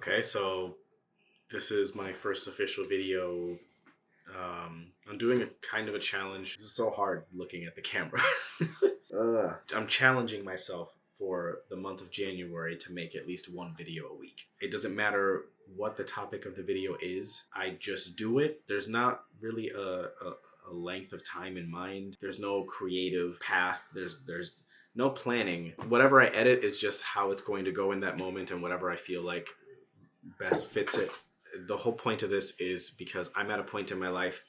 Okay, so this is my first official video. I'm doing a kind of a challenge. This is so hard looking at the camera. I'm challenging myself for the month of January to make at least one video a week. It doesn't matter what the topic of the video is. I just do it. There's not really a length of time in mind. There's no creative path. There's no planning. Whatever I edit is just how it's going to go in that moment, and whatever I feel like best fits it. The whole point of this is because I'm at a point in my life.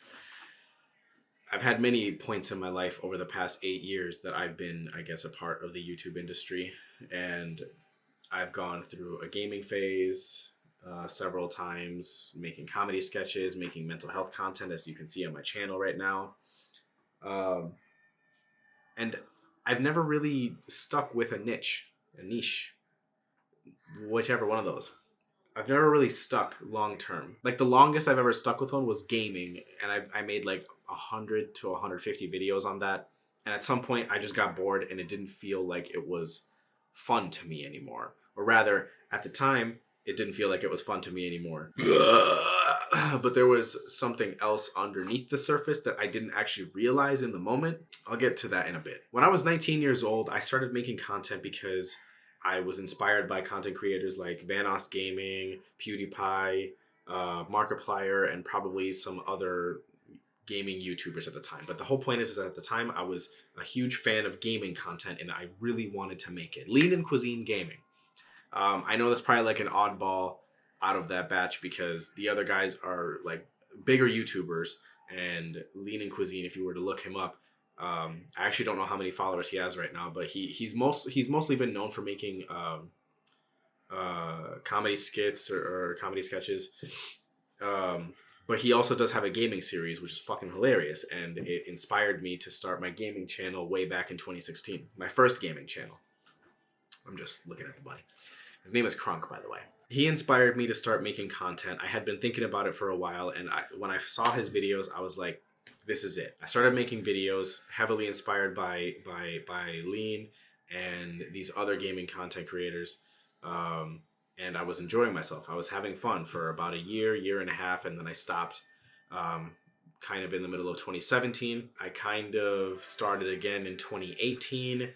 I've had many points in my life over the past 8 years that I've been, I guess, a part of the YouTube industry. And I've gone through a gaming phase several times, making comedy sketches, making mental health content, as you can see on my channel right now. And I've never really stuck with a niche, whichever one of those. I've never really stuck long term. Like the longest I've ever stuck with one was gaming, and I made like 100 to 150 videos on that. And at some point I just got bored and it didn't feel like it was fun to me anymore. Or rather, at the time, it didn't feel like it was fun to me anymore. But there was something else underneath the surface that I didn't actually realize in the moment. I'll get to that in a bit. When I was 19 years old, I started making content because I was inspired by content creators like Vanoss Gaming, PewDiePie, Markiplier, and probably some other gaming YouTubers at the time. But the whole point is that at the time, I was a huge fan of gaming content and I really wanted to make it. Lean and Cuisine Gaming. I know that's probably like an oddball out of that batch because the other guys are like bigger YouTubers, and Lean and Cuisine, if you were to look him up, I actually don't know how many followers he has right now, but he's mostly been known for making comedy skits or comedy sketches. But he also does have a gaming series, which is fucking hilarious, and it inspired me to start my gaming channel way back in 2016. My first gaming channel. I'm just looking at the bunny. His name is Crunk, by the way. He inspired me to start making content. I had been thinking about it for a while, and when I saw his videos, I was like, this is it. I started making videos heavily inspired by Lean and these other gaming content creators. And I was enjoying myself. I was having fun for about a year and a half, and then I stopped kind of in the middle of 2017. I kind of started again in 2018,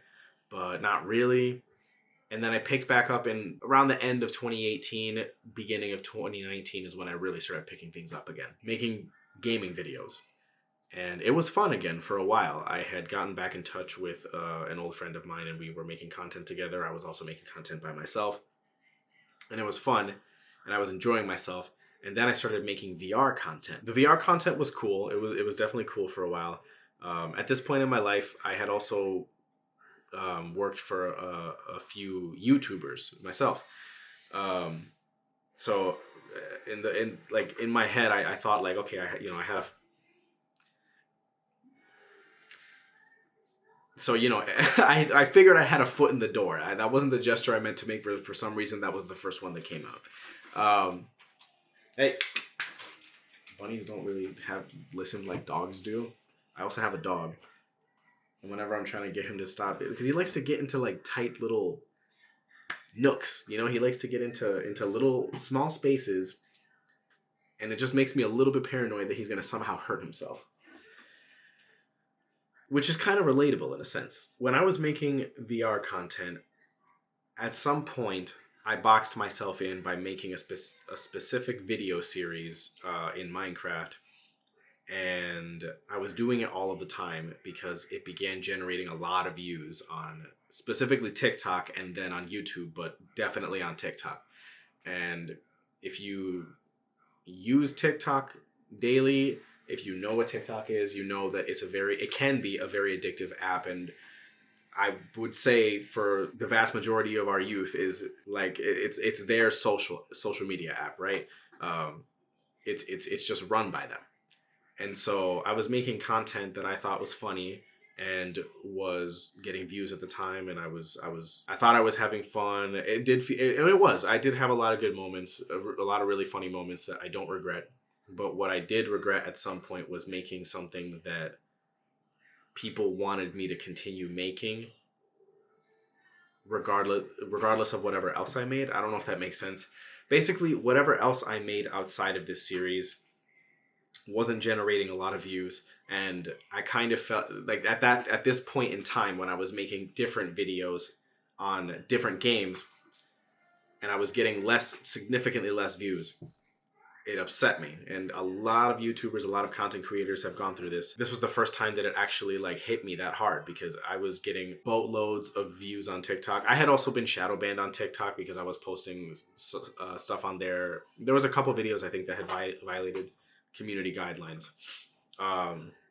but not really. And then I picked back up in around the end of 2018, beginning of 2019 is when I really started picking things up again, making gaming videos. And it was fun again for a while. I had gotten back in touch with an old friend of mine, and we were making content together. I was also making content by myself. And it was fun, and I was enjoying myself. And then I started making VR content. The VR content was cool. It was definitely cool for a while. At this point in my life, I had also worked for a few YouTubers myself. So in my head, I thought like, okay, I had a. So, I figured I had a foot in the door. That wasn't the gesture I meant to make, for some reason. That was the first one that came out. Hey, bunnies don't really listen like dogs do. I also have a dog. And whenever I'm trying to get him to stop it, because he likes to get into like tight little nooks, he likes to get into little small spaces. And it just makes me a little bit paranoid that he's going to somehow hurt himself. Which is kind of relatable in a sense. When I was making VR content, at some point, I boxed myself in by making a specific video series in Minecraft. And I was doing it all of the time because it began generating a lot of views on specifically TikTok and then on YouTube, but definitely on TikTok. And if you use TikTok daily, if you know what TikTok is, you know that it can be a very addictive app. And I would say for the vast majority of our youth is like, it's their social media app, right? It's just run by them. And so I was making content that I thought was funny and was getting views at the time. And I thought I was having fun. It was. I did have a lot of good moments, a lot of really funny moments that I don't regret. But what I did regret at some point was making something that people wanted me to continue making, regardless of whatever else I made. I don't know if that makes sense. basically whatever else I made outside of this series wasn't generating a lot of views, and I kind of felt like at this point in time when I was making different videos on different games and I was getting significantly less views, it upset me. And a lot of YouTubers, a lot of content creators have gone through this. This was the first time that it actually like hit me that hard, because I was getting boatloads of views on TikTok. I had also been shadow banned on TikTok because I was posting stuff on there. There was a couple videos I think that had violated community guidelines,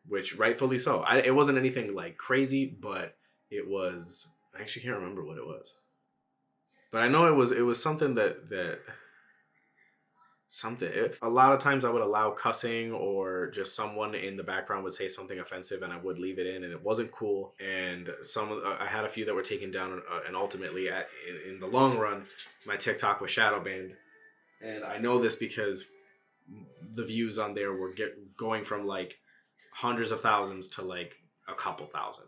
which rightfully so. It wasn't anything like crazy, but it was, I actually can't remember what it was. But I know it was something a lot of times I would allow cussing, or just someone in the background would say something offensive and I would leave it in, and it wasn't cool. And I had a few that were taken down, and ultimately in the long run, my TikTok was shadow banned. And I know this because the views on there were going from like hundreds of thousands to like a couple thousand.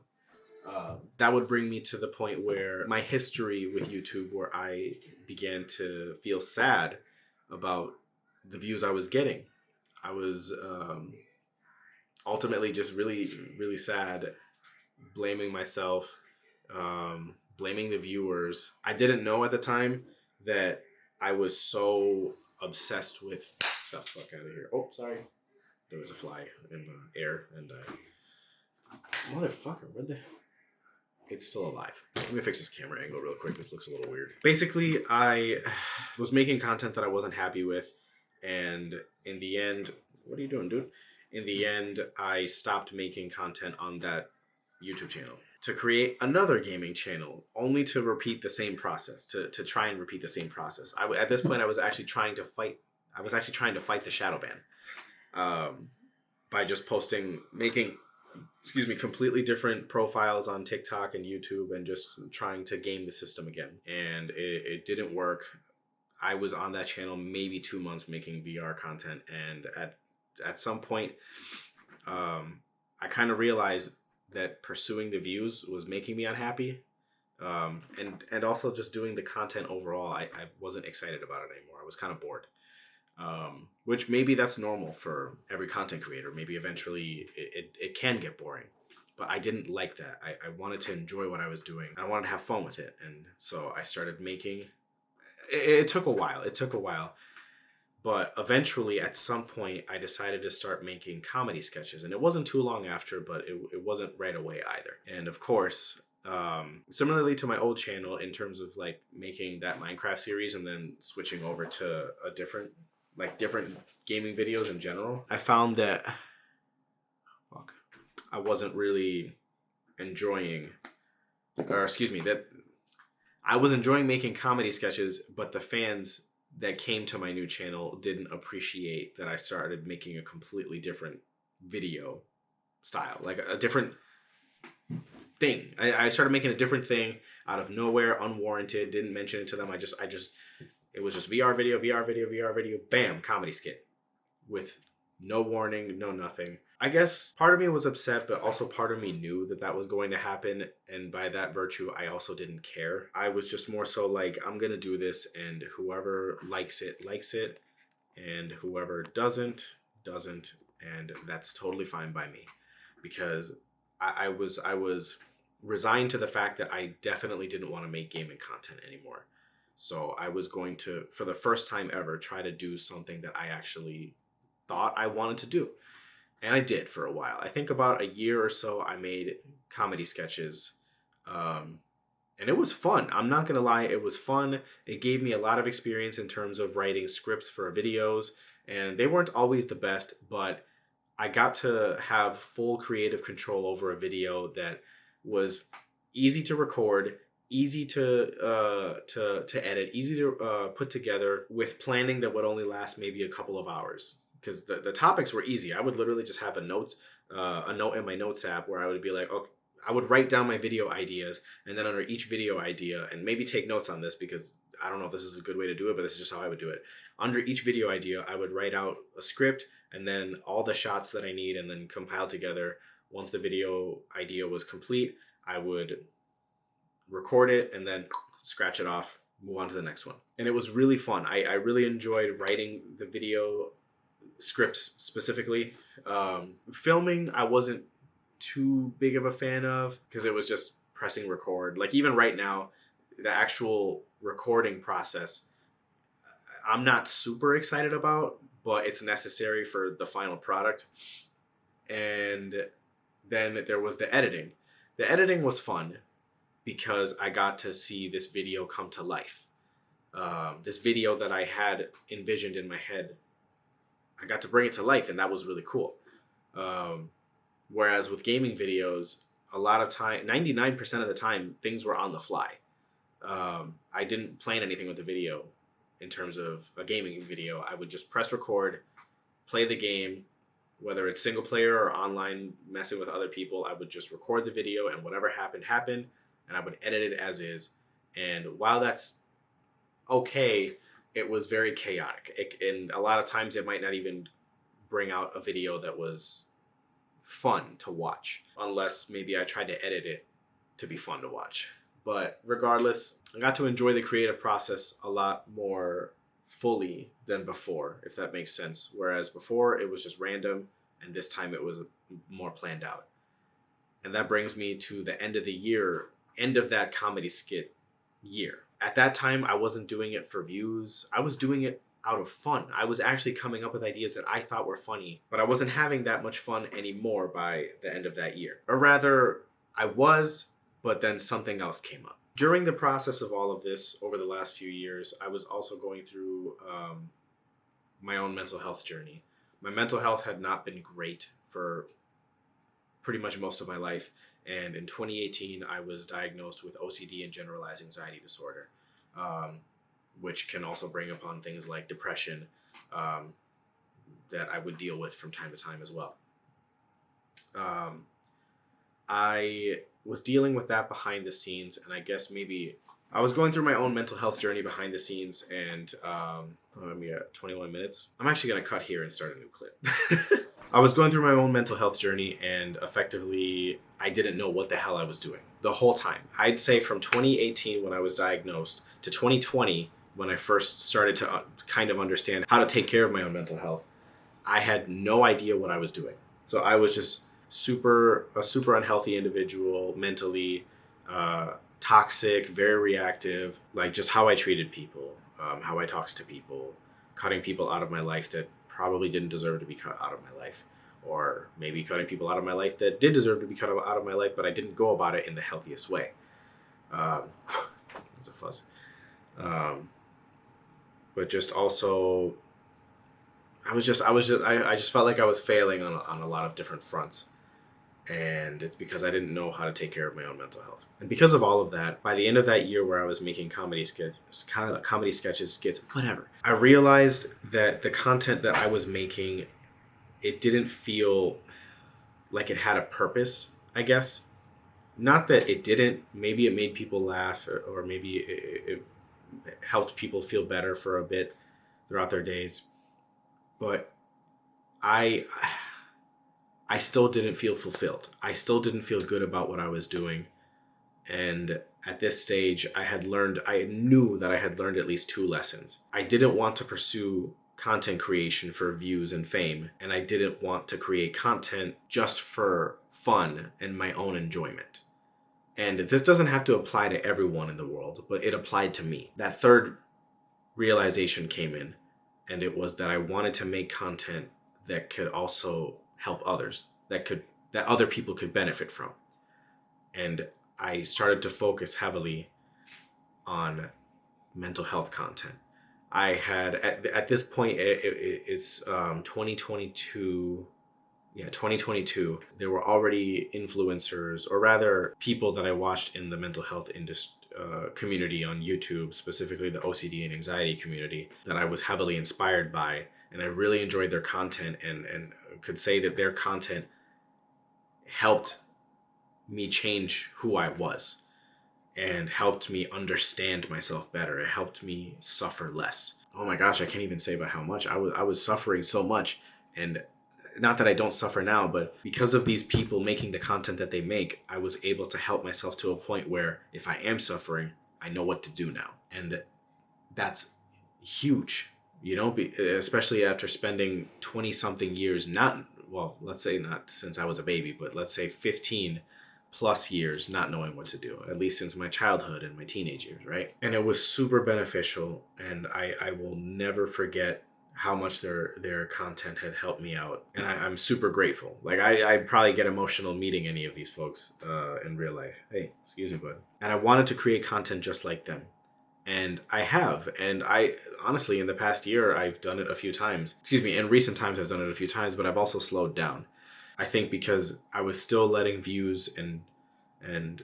That would bring me to the point where my history with YouTube, where I began to feel sad about the views I was getting. I was ultimately just really, really sad, blaming myself, blaming the viewers. I didn't know at the time that I was so obsessed with the fuck out of here. Oh, sorry. There was a fly in the air, and motherfucker, where'd the... It's still alive. Let me fix this camera angle real quick. This looks a little weird. Basically, I was making content that I wasn't happy with. And in the end, what are you doing, dude? In the end, I stopped making content on that YouTube channel to create another gaming channel, only to repeat the same process, to try and repeat the same process. At this point, I was actually trying to fight the shadow ban by just making completely different profiles on TikTok and YouTube, and just trying to game the system again. And it didn't work. I was on that channel maybe 2 months making VR content, and at some point, I kind of realized that pursuing the views was making me unhappy, and also just doing the content overall, I wasn't excited about it anymore. I was kind of bored. Which maybe that's normal for every content creator. Maybe eventually it can get boring, but I didn't like that. I wanted to enjoy what I was doing. I wanted to have fun with it. And so I started making, it took a while, but eventually at some point I decided to start making comedy sketches, and it wasn't too long after, but it wasn't right away either. And of course, similarly to my old channel, in terms of like making that Minecraft series and then switching over to a different gaming videos in general, I found that I wasn't really enjoying, that I was enjoying making comedy sketches, but the fans that came to my new channel didn't appreciate that I started making a completely different video style, like a different thing. I started making a different thing out of nowhere, unwarranted, didn't mention it to them. It was just VR video, bam, comedy skit with no warning, no nothing. I guess part of me was upset, but also part of me knew that was going to happen. And by that virtue, I also didn't care. I was just more so like, I'm going to do this, and whoever likes it, and whoever doesn't. And that's totally fine by me, because I was resigned to the fact that I definitely didn't want to make gaming content anymore. So I was going to, for the first time ever, try to do something that I actually thought I wanted to do. And I did for a while. I think about a year or so, I made comedy sketches. And it was fun. I'm not going to lie. It was fun. It gave me a lot of experience in terms of writing scripts for videos. And they weren't always the best, but I got to have full creative control over a video that was easy to record, easy to edit, easy to put together, with planning that would only last maybe a couple of hours. Because the topics were easy. I would literally just have a note in my notes app where I would be like, okay, I would write down my video ideas, and then under each video idea, and maybe take notes on this because I don't know if this is a good way to do it, but this is just how I would do it. Under each video idea, I would write out a script and then all the shots that I need, and then compile together. Once the video idea was complete, I would record it and then scratch it off, move on to the next one. And it was really fun. I really enjoyed writing the video scripts specifically. Filming, I wasn't too big of a fan of because it was just pressing record. Like even right now, the actual recording process, I'm not super excited about, but it's necessary for the final product. And then there was the editing. The editing was fun because I got to see this video come to life. This video that I had envisioned in my head, I got to bring it to life, and that was really cool. Whereas with gaming videos, a lot of time, 99% of the time, things were on the fly. I didn't plan anything with the video in terms of a gaming video. I would just press record, play the game, whether it's single player or online messing with other people. I would just record the video, and whatever happened, and I would edit it as is. And while that's okay, it was very chaotic. And a lot of times it might not even bring out a video that was fun to watch, unless maybe I tried to edit it to be fun to watch. But regardless, I got to enjoy the creative process a lot more fully than before, if that makes sense. Whereas before it was just random, and this time it was more planned out. And that brings me to the end of the year, end of that comedy skit year. At that time, I wasn't doing it for views. I was doing it out of fun. I was actually coming up with ideas that I thought were funny, but I wasn't having that much fun anymore by the end of that year. Or rather, I was, but then something else came up. During the process of all of this over the last few years, I was also going through my own mental health journey. My mental health had not been great for pretty much most of my life. And in 2018, I was diagnosed with OCD and generalized anxiety disorder, which can also bring upon things like depression that I would deal with from time to time as well. I was dealing with that behind the scenes, and I guess maybe I was going through my own mental health journey behind the scenes, and I'm at 21 minutes. I'm actually going to cut here and start a new clip. I was going through my own mental health journey, and effectively, I didn't know what the hell I was doing the whole time. I'd say from 2018 when I was diagnosed to 2020 when I first started to kind of understand how to take care of my own mental health, I had no idea what I was doing. So I was just a super unhealthy individual, mentally, toxic, very reactive, like just how I treated people, how I talked to people, cutting people out of my life that probably didn't deserve to be cut out of my life, or maybe cutting people out of my life that did deserve to be cut out of my life, but I didn't go about it in the healthiest way. There's a fuzz. But just also, I just felt like I was failing on a lot of different fronts. And it's because I didn't know how to take care of my own mental health. And because of all of that, by the end of that year where I was making comedy sketches, skits, whatever, I realized that the content that I was making, it didn't feel like it had a purpose, I guess. Not that it didn't. Maybe it made people laugh, or maybe it helped people feel better for a bit throughout their days. But I still didn't feel fulfilled. I still didn't feel good about what I was doing. And at this stage, I knew that I had learned at least 2 lessons. I didn't want to pursue content creation for views and fame, and I didn't want to create content just for fun and my own enjoyment. And this doesn't have to apply to everyone in the world, but it applied to me. That third realization came in, and it was that I wanted to make content that could also help others, that other people could benefit from. And I started to focus heavily on mental health content. I had, at this point, it's 2022. Yeah, 2022. There were already influencers, or rather people that I watched in the mental health community on YouTube, specifically the OCD and anxiety community, that I was heavily inspired by. And I really enjoyed their content, and could say that their content helped me change who I was and helped me understand myself better. It helped me suffer less. Oh my gosh, I can't even say by how much. I was suffering so much, and not that I don't suffer now, but because of these people making the content that they make, I was able to help myself to a point where if I am suffering, I know what to do now. And that's huge, especially after spending 20 something years, let's say not since I was a baby, but let's say 15 plus years not knowing what to do, at least since my childhood and my teenage years, right? And it was super beneficial, and I will never forget how much their content had helped me out. And I'm super grateful. Like, I'd probably get emotional meeting any of these folks in real life. Hey, excuse me, bud. And I wanted to create content just like them. And I have. And I honestly, in the past year, I've done it a few times. In recent times, I've done it a few times, but I've also slowed down. I think because I was still letting views and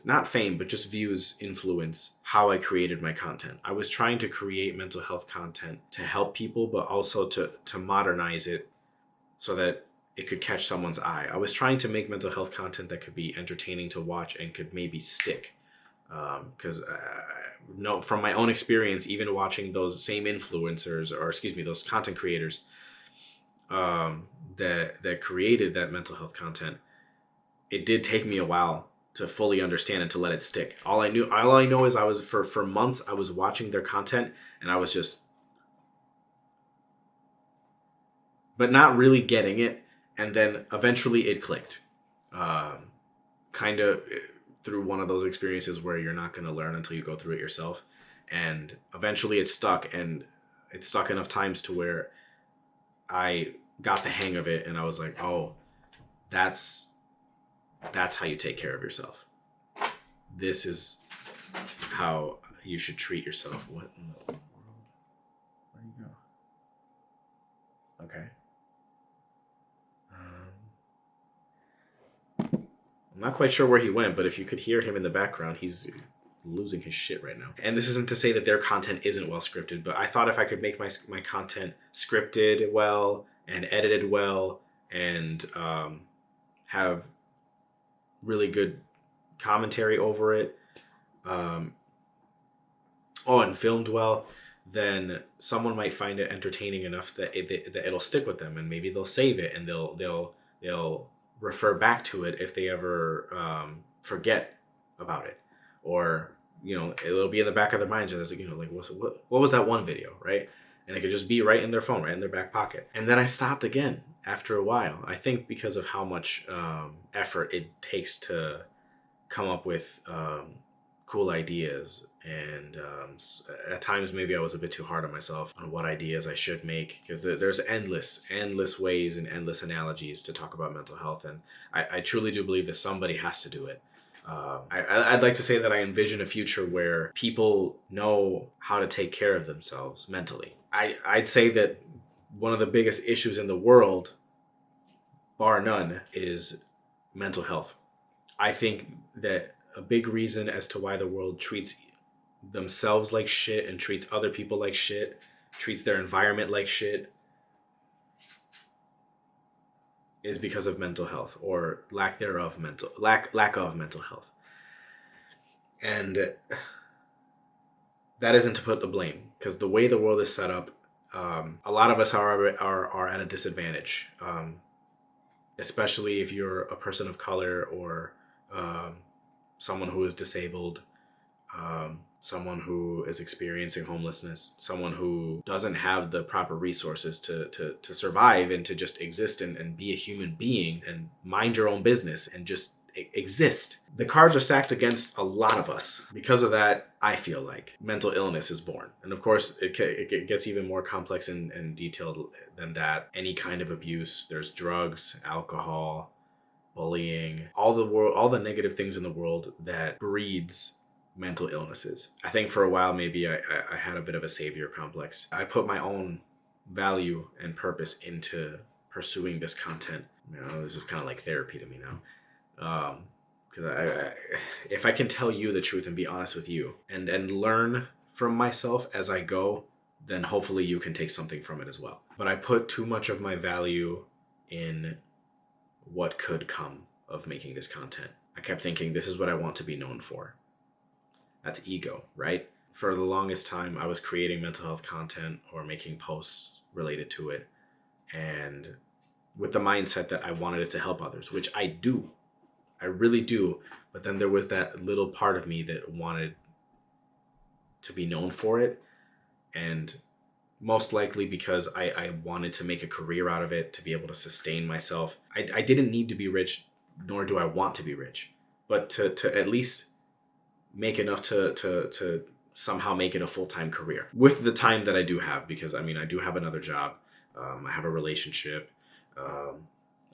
not fame, but just views influence how I created my content. I was trying to create mental health content to help people, but also to modernize it so that it could catch someone's eye. I was trying to make mental health content that could be entertaining to watch and could maybe stick. Because from my own experience, even watching those same influencers, those content creators that created that mental health content, it did take me a while to fully understand and to let it stick. All I know is I was for months I was watching their content and I was just, but not really getting it. And then eventually it clicked. Kind of through one of those experiences where you're not going to learn until you go through it yourself. And eventually it stuck, and it stuck enough times to where I got the hang of it, and I was like, oh, that's how you take care of yourself. This is how you should treat yourself. What in the world? Where'd you go? Okay. I'm not quite sure where he went, but if you could hear him in the background, he's losing his shit right now. And this isn't to say that their content isn't well scripted, but I thought if I could make my content scripted well and edited well and have really good commentary over it, and filmed well, then someone might find it entertaining enough that it'll stick with them, and maybe they'll save it and they'll refer back to it if they ever forget about it, or it'll be in the back of their minds. It's like, what was that one video, right? And it could just be right in their phone, right in their back pocket. And then I stopped again after a while. I think because of how much effort it takes to come up with cool ideas, and at times maybe I was a bit too hard on myself on what ideas I should make, because there's endless ways and endless analogies to talk about mental health, and I truly do believe that somebody has to do it. I'd like to say that I envision a future where people know how to take care of themselves mentally. I'd say that one of the biggest issues in the world, bar none, is mental health. I think that a big reason as to why the world treats themselves like shit and treats other people like shit, treats their environment like shit, is because of mental health, or lack of mental health. And that isn't to put the blame, because the way the world is set up, a lot of us are at a disadvantage, especially if you're a person of color, or someone who is disabled, someone who is experiencing homelessness, someone who doesn't have the proper resources to survive and to just exist and be a human being and mind your own business and just exist. The cards are stacked against a lot of us. Because of that, I feel like mental illness is born. And of course, it gets even more complex and detailed than that. Any kind of abuse, there's drugs, alcohol, bullying, all the negative things in the world that breeds mental illnesses. I think for a while, maybe I had a bit of a savior complex. I put my own value and purpose into pursuing this content. This is kind of like therapy to me now. Because if I can tell you the truth and be honest with you and learn from myself as I go, then hopefully you can take something from it as well. But I put too much of my value in what could come of making this content. I kept thinking, this is what I want to be known for. That's ego, right? For the longest time, I was creating mental health content or making posts related to it, and with the mindset that I wanted it to help others, which I do. I really do. But then there was that little part of me that wanted to be known for it. And most likely because I wanted to make a career out of it, to be able to sustain myself. I didn't need to be rich, nor do I want to be rich. But to at least make enough to somehow make it a full-time career. With the time that I do have, because I mean, I do have another job. I have a relationship. I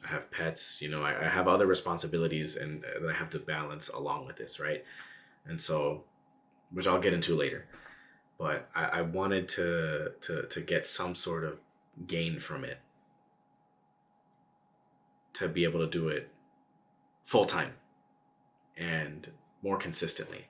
have pets, I have other responsibilities and that I have to balance along with this, right? And so, which I'll get into later. But I wanted to get some sort of gain from it, to be able to do it full time and more consistently.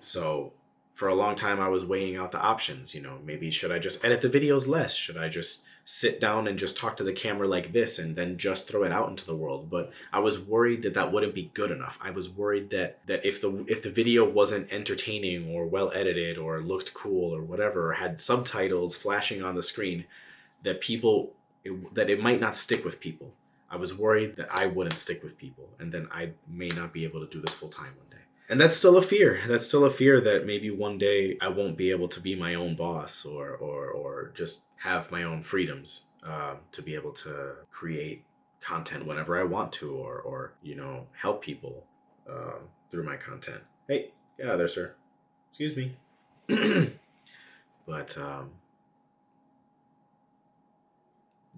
So for a long time, I was weighing out the options. Maybe should I just edit the videos less? Should I just sit down and just talk to the camera like this and then just throw it out into the world? But I was worried that wouldn't be good enough. I was worried that if the video wasn't entertaining or well edited or looked cool or whatever, or had subtitles flashing on the screen, that it might not stick with people. I was worried that I wouldn't stick with people, and then I may not be able to do this full time one day. And that's still a fear. That's still a fear that maybe one day I won't be able to be my own boss or just have my own freedoms, to be able to create content whenever I want to, or help people through my content. Hey, get out of there, sir. Excuse me. But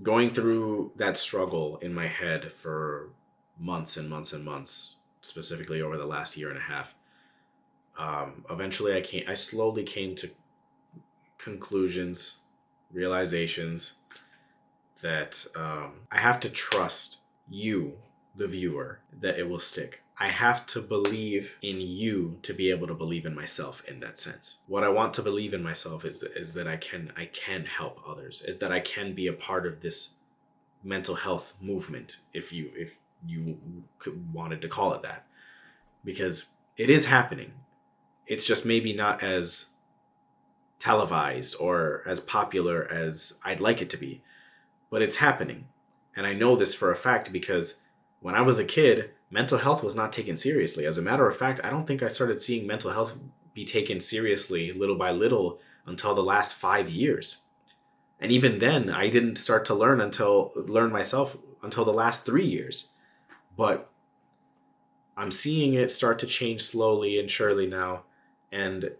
going through that struggle in my head for months and months and months, specifically over the last year and a half, eventually I slowly came to conclusions, realizations that I have to trust you, the viewer, that it will stick. I have to believe in you to be able to believe in myself in that sense. What I want to believe in myself is that I can help others, is that I can be a part of this mental health movement, if you wanted to call it that, because it is happening. It's just maybe not as televised or as popular as I'd like it to be, but it's happening. And I know this for a fact because when I was a kid, mental health was not taken seriously. As a matter of fact, I don't think I started seeing mental health be taken seriously little by little until the last 5 years. And even then, I didn't start to learn myself until the last 3 years. But I'm seeing it start to change slowly and surely now. And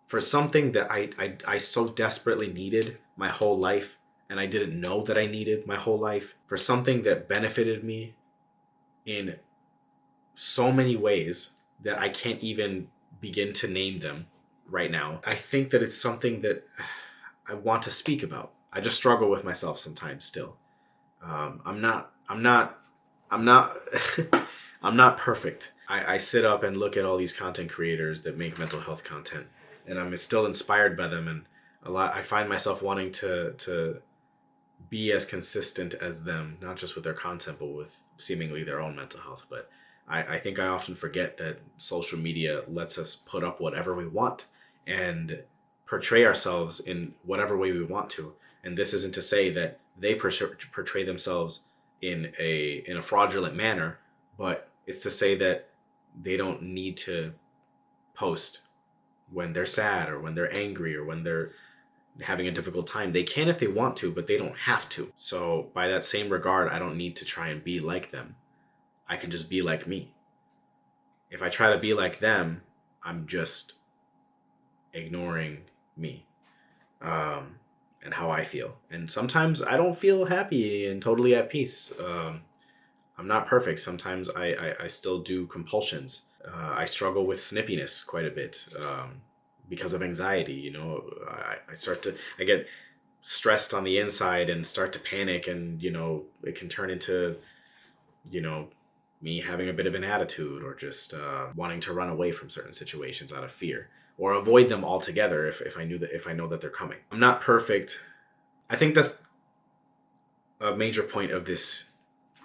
for something that I so desperately needed my whole life, and I didn't know that I needed my whole life, for something that benefited me in so many ways that I can't even begin to name them right now, I think that it's something that I want to speak about. I just struggle with myself sometimes still. I'm not I'm not perfect. I sit up and look at all these content creators that make mental health content, and I'm still inspired by them. And I find myself wanting to be as consistent as them, not just with their content, but with seemingly their own mental health. But I think I often forget that social media lets us put up whatever we want and portray ourselves in whatever way we want to. And this isn't to say that they portray themselves in a fraudulent manner, but it's to say that they don't need to post when they're sad or when they're angry or when they're having a difficult time. They can if they want to, but they don't have to. So by that same regard, I don't need to try and be like them. I can just be like me. If I try to be like them, I'm just ignoring me, and how I feel. And sometimes I don't feel happy and totally at peace. I'm not perfect. Sometimes I still do compulsions. I struggle with snippiness quite a bit, because of anxiety. I get stressed on the inside and start to panic, and it can turn into me having a bit of an attitude, or just wanting to run away from certain situations out of fear, or avoid them altogether if I know that they're coming. I'm not perfect. I think that's a major point of this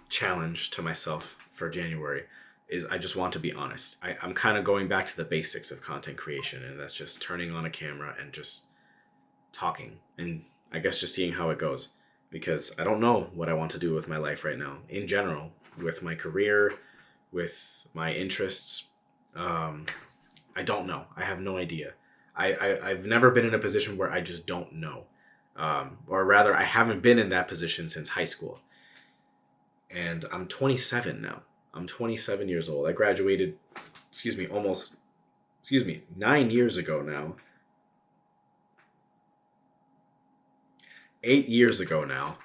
challenge to myself for January, is I just want to be honest. I'm kind of going back to the basics of content creation, and that's just turning on a camera and just talking, and I guess just seeing how it goes, because I don't know what I want to do with my life right now in general, with my career, with my interests. I don't know. I have no idea. I've never been in a position where I just don't know. Or rather, I haven't been in that position since high school. And I'm 27 now. I'm 27 years old. I graduated, 9 years ago now. 8 years ago now.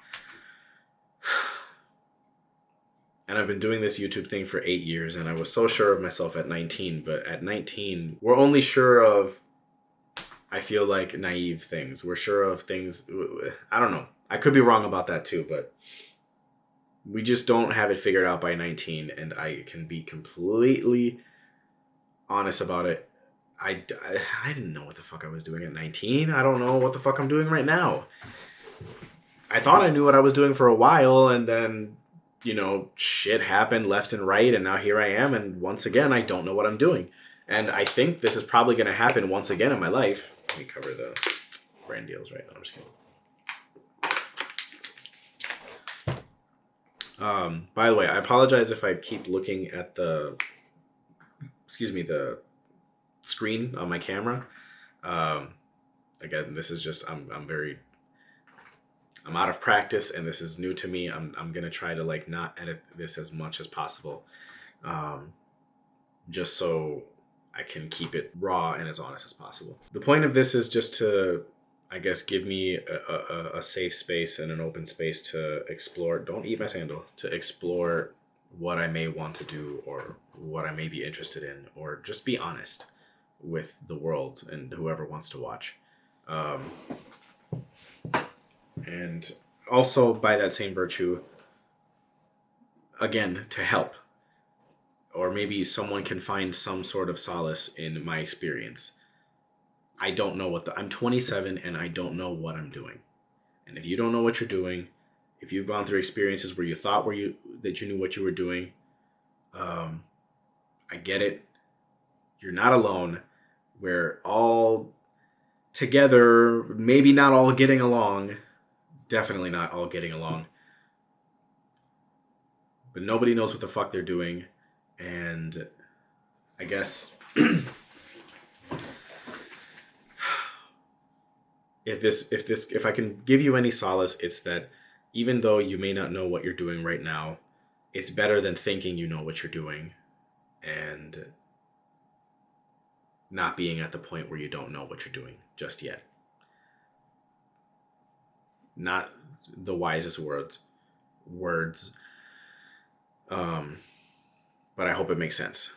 And I've been doing this YouTube thing for 8 years, and I was so sure of myself at 19, but at 19, we're only sure of, I feel like, naive things. We're sure of things, I don't know. I could be wrong about that too, but we just don't have it figured out by 19, and I can be completely honest about it. I didn't know what the fuck I was doing at 19. I don't know what the fuck I'm doing right now. I thought I knew what I was doing for a while, and then, you know, shit happened left and right, and now here I am, and once again, I don't know what I'm doing. And I think this is probably going to happen once again in my life. Let me cover the brand deals right now. I'm just kidding. By the way, I apologize if I keep looking at the screen on my camera. Again, this is just, I'm out of practice, and this is new to me. I'm gonna try to like not edit this as much as possible, just so I can keep it raw and as honest as possible. The point of this is just to, I guess, give me a safe space and an open space to explore. Don't eat my sandal. To explore what I may want to do, or what I may be interested in, or just be honest with the world and whoever wants to watch. And also, by that same virtue, again, to help. Or maybe someone can find some sort of solace in my experience. I don't know I'm 27 and I don't know what I'm doing. And if you don't know what you're doing, if you've gone through experiences where you thought that you knew what you were doing, I get it. You're not alone. We're all together, maybe not all getting along. Definitely not all getting along. But nobody knows what the fuck they're doing. And I guess if I can give you any solace, it's that even though you may not know what you're doing right now, it's better than thinking you know what you're doing and not being at the point where you don't know what you're doing just yet. Not the wisest words. But I hope it makes sense.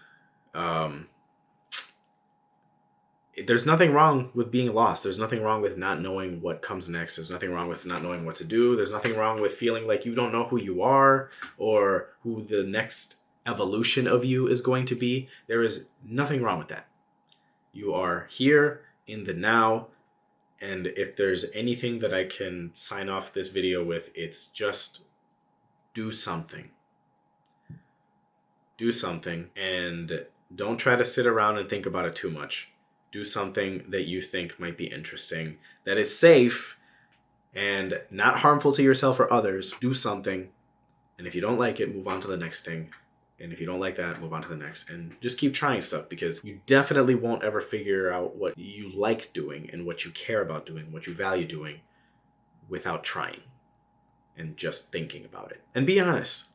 There's nothing wrong with being lost. There's nothing wrong with not knowing what comes next. There's nothing wrong with not knowing what to do. There's nothing wrong with feeling like you don't know who you are or who the next evolution of you is going to be. There is nothing wrong with that. You are here in the now. And if there's anything that I can sign off this video with, it's just do something. Do something, and don't try to sit around and think about it too much. Do something that you think might be interesting, that is safe and not harmful to yourself or others. Do something, and if you don't like it, move on to the next thing. And if you don't like that, move on to the next. And just keep trying stuff, because you definitely won't ever figure out what you like doing and what you care about doing, what you value doing, without trying and just thinking about it. And be honest.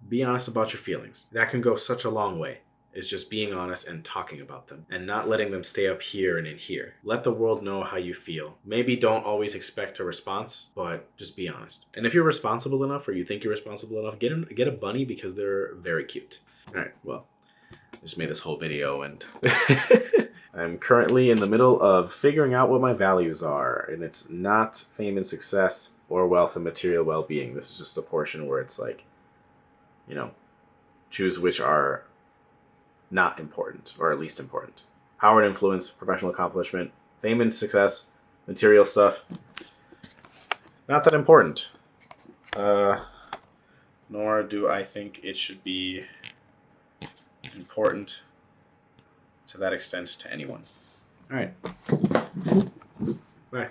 Be honest about your feelings. That can go such a long way. It's just being honest and talking about them and not letting them stay up here and in here. Let the world know how you feel. Maybe don't always expect a response, but just be honest. And if you're responsible enough, or you think you're responsible enough, get a bunny, because they're very cute. All right, well, I just made this whole video, and I'm currently in the middle of figuring out what my values are, and it's not fame and success or wealth and material well-being. This is just a portion where it's like, you know, choose which are not important, or at least important. Power and influence, professional accomplishment, fame and success, material stuff, not that important. Nor do I think it should be important to that extent to anyone. All right. Bye.